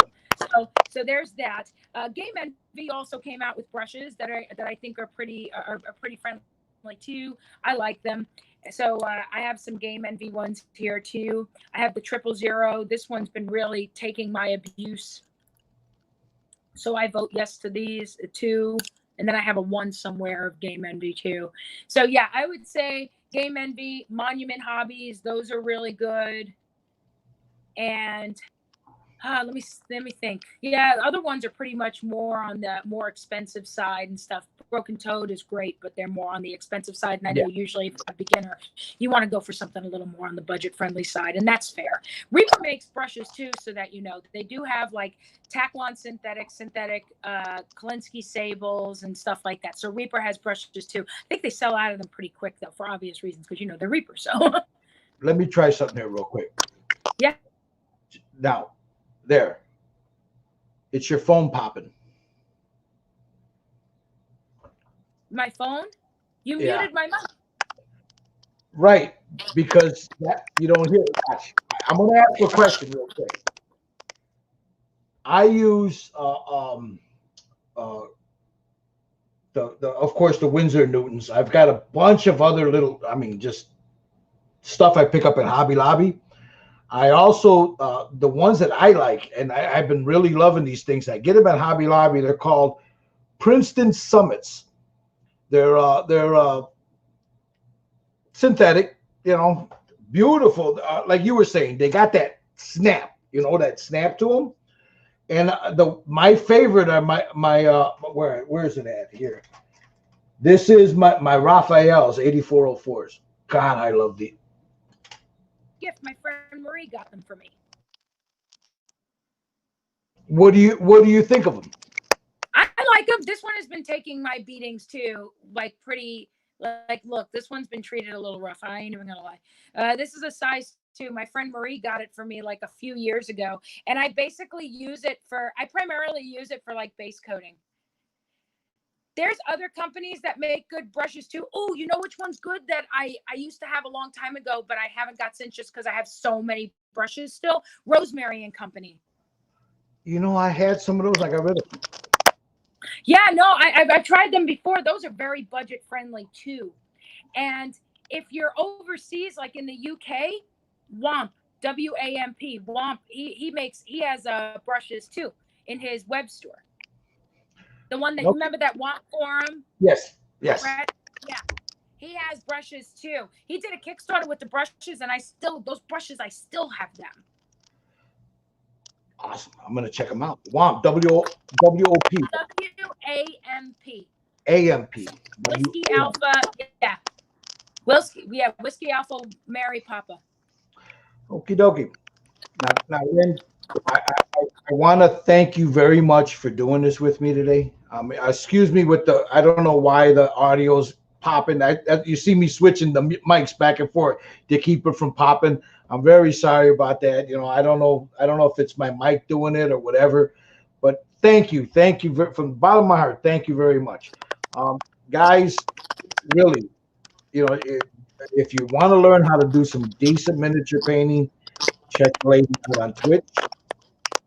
So there's that. Game Envy also came out with brushes that I think are pretty friendly too. I like them. So I have some Game Envy ones here too. I have the 000. This one's been really taking my abuse. So I vote yes to these 2. And then I have a 1 somewhere of Game Envy too. So yeah, I would say Game Envy, Monument Hobbies, those are really good. And let me think. Yeah, other ones are pretty much more on the more expensive side and stuff. Broken Toad is great, but they're more on the expensive side. And I know usually if you're a beginner, you want to go for something a little more on the budget-friendly side, and that's fair. Reaper makes brushes too, so that you know. They do have like Taklon synthetic, Kolinsky Sables, and stuff like that. So Reaper has brushes too. I think they sell out of them pretty quick though, for obvious reasons, because you know they're Reaper. So let me try something here real quick. Yeah. Now, there. It's your phone popping. My phone? You muted my mic. Right, because that you don't hear it. I'm going to ask you a question real quick. I use of course the Winsor Newtons. I've got a bunch of other little, just stuff I pick up at Hobby Lobby. I also the ones that I like, and I've been really loving these things. I get them at Hobby Lobby. They're called Princeton Summits. They're synthetic, you know, beautiful. Like you were saying, they got that snap, you know, that snap to them. And my favorite are my where is it at here? This is my Raphael's 8404s. God, I love these. Gift, my friend Marie got them for me. What do you think of them? I like them. This one has been taking my beatings too, like pretty. Like, look, this one's been treated a little rough. I ain't even gonna lie. This is a size 2. My friend Marie got it for me like a few years ago, and I basically I primarily use it for like base coating. There's other companies that make good brushes too. Oh, you know which one's good that I used to have a long time ago, but I haven't got since just because I have so many brushes still? Rosemary and Company. You know, I had some of those. I got rid of them. Yeah, no, I've tried them before. Those are very budget friendly too. And if you're overseas, like in the UK, Wamp, W-A-M-P, Wamp, he has brushes too in his web store. The one that you remember, that Wamp forum? Yes. Yeah, he has brushes too. He did a Kickstarter with the brushes, and those brushes, I still have them. Awesome. I'm going to check them out. Wamp, W-O-P. W-A-M-P. A-M-P. Whiskey Alpha, yeah. Whiskey Alpha Mary Papa. Okie dokie. Now, Lynn, I want to thank you very much for doing this with me today. Excuse me with I don't know why the audio's popping. You see me switching the mics back and forth to keep it from popping. I'm very sorry about that. You know, I don't know if it's my mic doing it or whatever, but thank you from the bottom of my heart. Thank you very much, guys. Really, you know, if you want to learn how to do some decent miniature painting, check the lady out on Twitch.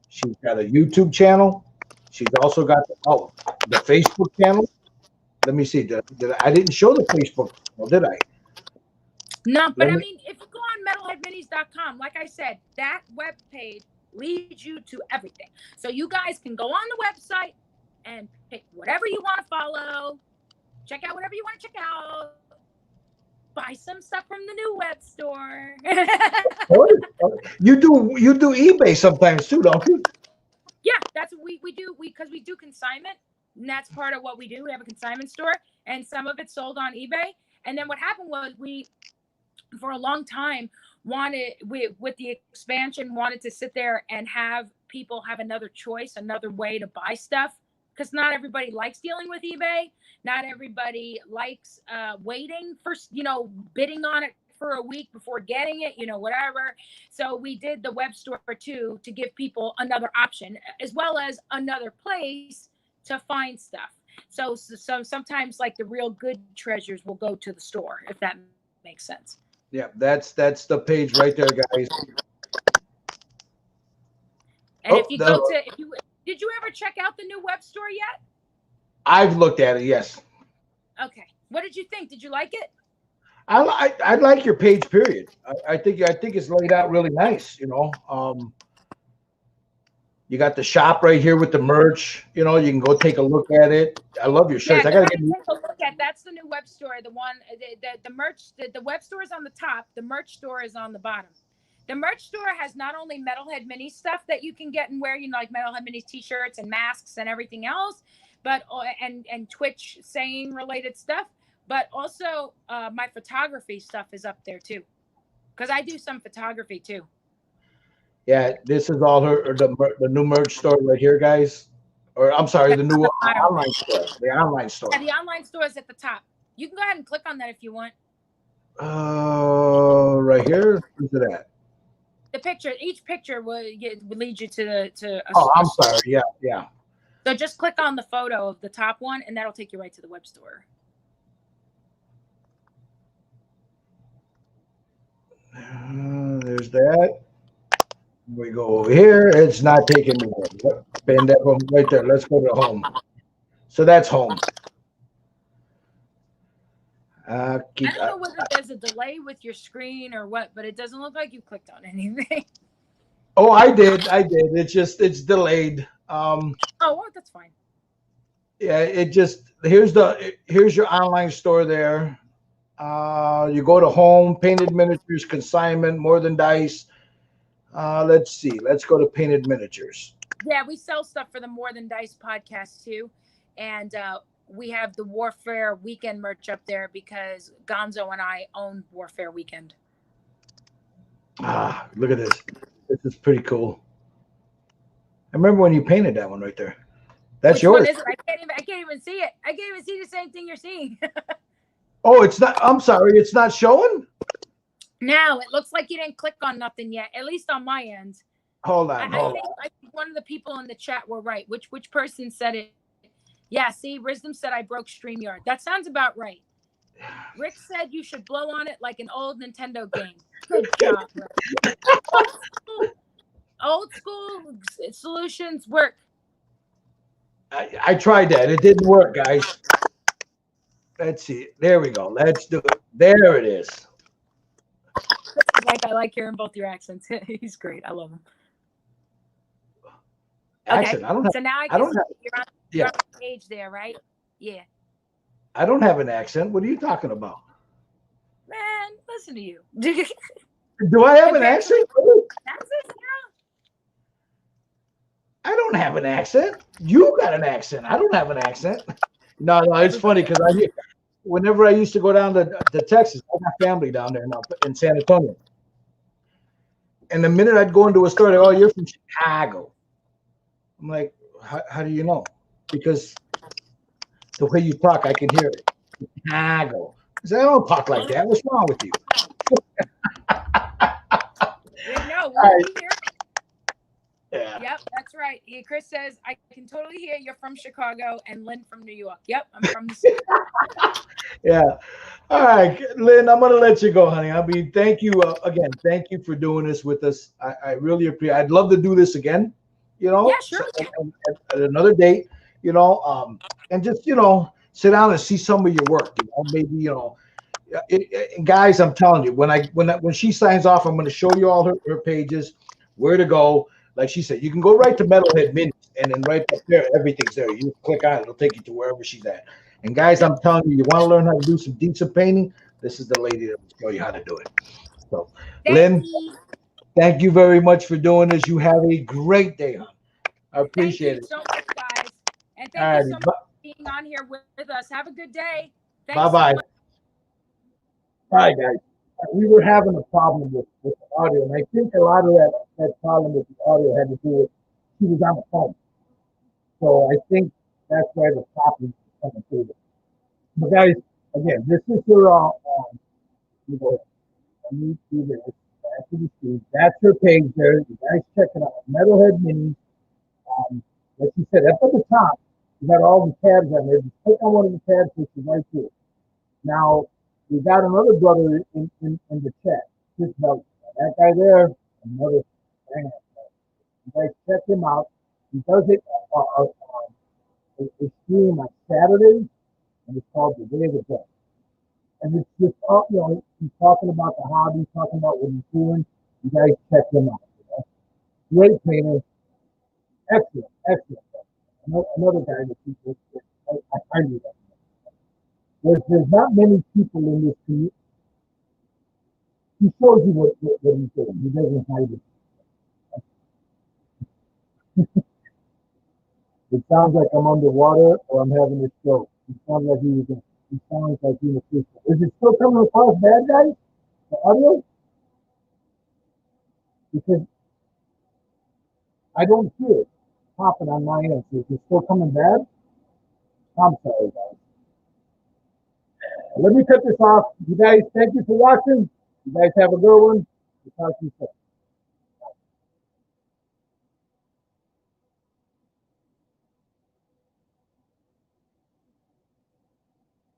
She's got a YouTube channel. She's also got the Facebook channel. Let me see. I didn't show the Facebook channel, did I? No, but I mean, if you go on metalheadminis.com, like I said, that web page leads you to everything. So you guys can go on the website and pick whatever you want to follow, check out whatever you want to check out, buy some stuff from the new web store. You do eBay sometimes too, don't you? Yeah, that's what we do. Because we do consignment, and that's part of what we do. We have a consignment store, and some of it's sold on eBay. And then what happened was we, for a long time, with the expansion, wanted to sit there and have people have another choice, another way to buy stuff, because not everybody likes dealing with eBay. Not everybody likes waiting for, bidding on it for a week before getting it, whatever. So we did the web store too, to give people another option, as well as another place to find stuff. So sometimes, like, the real good treasures will go to the store, if that makes sense. Yeah, that's the page right there, guys. And if you did you ever check out the new web store yet? I've looked at it, yes. Okay. What did you think? Did you like it? I like your page, period. I think it's laid out really nice, You got the shop right here with the merch. You can go take a look at it. I love your shirts. Yeah, I gotta take a look at. That's the new web store. The one, the merch. The web store is on the top. The merch store is on the bottom. The merch store has not only Metalhead Mini stuff that you can get and wear, like Metalhead Mini t-shirts and masks and everything else, but and Twitch saying related stuff, but also my photography stuff is up there too, because I do some photography too. Yeah, this is all the new merch store right here, guys. Or I'm sorry, the new online store. The online store. Yeah, the online store is at the top. You can go ahead and click on that if you want. Right here. Where's it at? The picture. Each picture would lead you to I'm sorry. Yeah. So just click on the photo of the top one, and that'll take you right to the web store. There's that. We go over here. It's not taking me there. Bend that one right there. Let's go to home. So that's home. I don't know whether there's a delay with your screen or what, but it doesn't look like you clicked on anything. Oh, I did. It's delayed. Oh, well, that's fine. Yeah, here's your online store there. You go to home, painted miniatures, consignment, more than dice. Let's see. Let's go to painted miniatures. Yeah, we sell stuff for the More Than Dice podcast too, and we have the Warfare Weekend merch up there because Gonzo and I own Warfare Weekend. Look at this. This is pretty cool. I remember when you painted that one right there. That's Which yours. one is it? I can't even see it. I can't even see the same thing you're seeing. Oh, it's not. I'm sorry. It's not showing? No, it looks like you didn't click on nothing yet, at least on my end. Hold on. I think one of the people in the chat were right. Which person said it? Yeah, see, Wisdom said I broke StreamYard. That sounds about right. Rick said you should blow on it like an old Nintendo game. Good job, Rick. Old school solutions work. I tried that. It didn't work, guys. Let's see. There we go. Let's do it. There it is. I like hearing both your accents. He's great. I love him. Accent. Okay. So now you're on the page there, right? Yeah. I don't have an accent. What are you talking about? Man, listen to you. Do I have an accent? I don't have an accent. You got an accent. I don't have an accent. No, it's funny because whenever I used to go down to Texas, I got family down there now in San Antonio. And the minute I'd go into a store, they're, oh, you're from Chicago. I'm like, how do you know? Because the way you talk, I can hear it. Chicago. I said, I don't talk like that. What's wrong with you? No, All right. we hear. Yeah. Yep, that's right. Chris says, I can totally hear you're from Chicago and Lynn from New York. Yep, I'm from the city. Yeah. All right, Lynn, I'm going to let you go, honey. I mean, thank you again. Thank you for doing this with us. I really appreciate it. I'd love to do this again, you know, Yeah, sure. at another date, you know, and just, you know, sit down and see some of your work, you know, maybe, you know, guys, I'm telling you, when she signs off, I'm going to show you all her pages, where to go. Like she said, you can go right to Metalhead Minis, and then right up there, everything's there. You click on it, it'll take you to wherever she's at. And guys, I'm telling you, you want to learn how to do some decent painting, this is the lady that will show you how to do it. So, Lynn, thank you very much for doing this. You have a great day, hon. I appreciate it. Thank you so much, guys. And thank All you right, so much for being on here with us. Have a good day. Thanks bye-bye. so much. All right, guys. We were having a problem with the audio, and I think a lot of that problem with the audio had to do with she was on the phone. So I think that's why the problem is coming through. But guys, again, this is your you know, let me do this. Back to the screen. That's her page there. You guys check it out. Metalhead Mini. Like you said, up at the top, you got all the tabs on there. Just click on one of the tabs, which is right here. Now, we got another brother in the chat. Chris Melton. That guy there, another fan. You guys check him out. He does it a stream on Saturdays, and it's called The Way of the Dead. And it's just, you know, he's talking about the hobby, talking about what he's doing. You guys check him out. You know? Great painter. Excellent, excellent. Another guy that people, I highly recommend. There's not many people in this community. He shows you what he's doing. He doesn't hide it. It sounds like I'm underwater or I'm having a stroke. It sounds like he sounds like he's a pistol. Is it still coming across bad, guys? The audio? Because I don't hear it popping on my end. So is it still coming bad? I'm sorry, guys. Let me cut this off. You guys, thank you for watching. You guys have a good one. We'll talk to you soon.